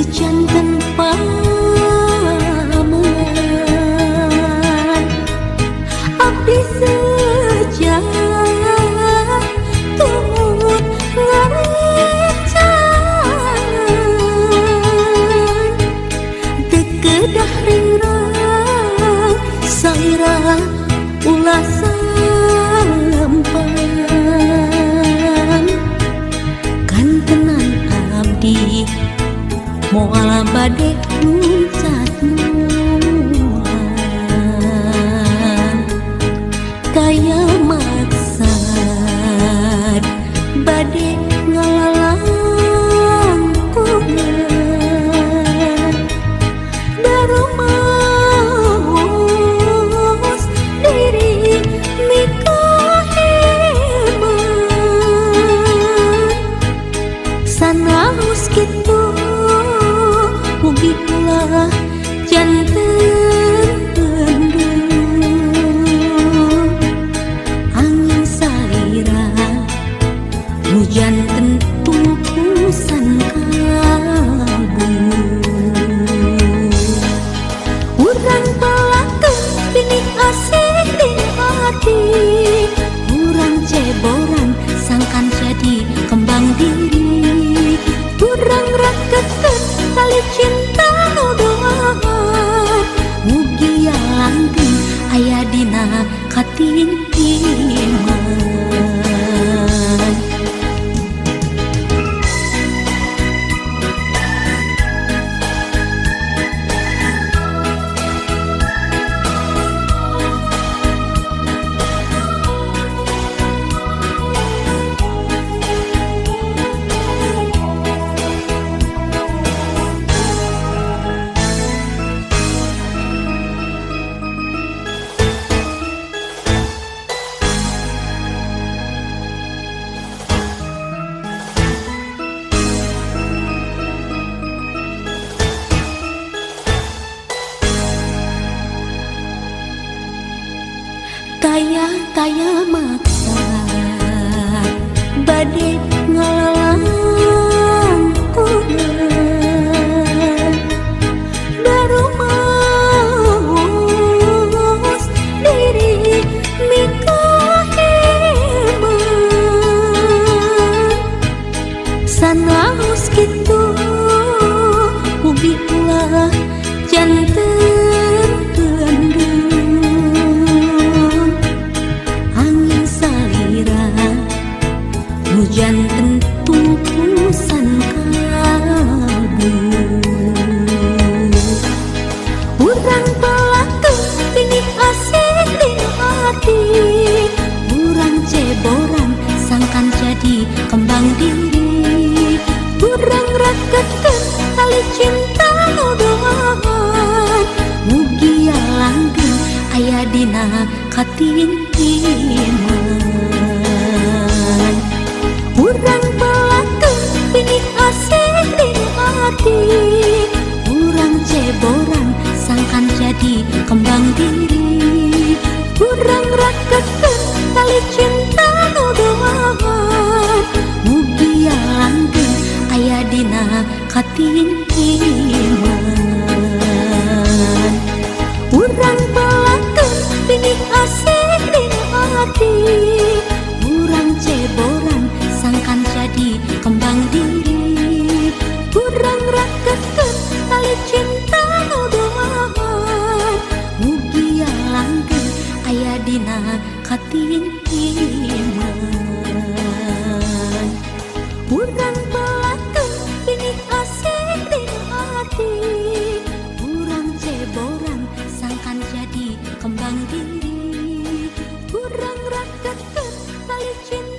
janten pamangan abdi seja tumut ngarencangan dekedah ringrang sairah ulah sampan kan tenan abdi moal bade muncat mulan kaya maksad bade ngalalangkungan darumaos diri mikaheman sanaos kitu mugi ulah janten endung angin salira nu janten tungkusan kalbu urang palakeun pinik asih di hati urang ceboran sangkan jadi kembang diri urang rakeun kali cinta doa mugi langgeng aya dina katintiman kaya maksa bade ngalalangkungan darumaos diri mikaheman sanaos kitu mugi ulah janten endung angin salira nu janten tungkusan kalbu urang palakeun pinik asih di hati urang ceboran sangkan jadi kembang diri urang rakeun kali cinta doa mugi langgeng aya dina katintiman urang palakeun pinik asih di hati urang ceboran sangkan jadi kembang diri urang rakeun kali cinta doa mugi langgeng aya dina katintiman urang palakeun pinik asih di hati urang ceboran sangkan jadi kembang diri urang rakeun kali cinta doa mugi langgeng aya dina katintiman urang palakeun pinik asih di hati urang ceboran sangkan jadi kembang diri urang rakeun kali cinta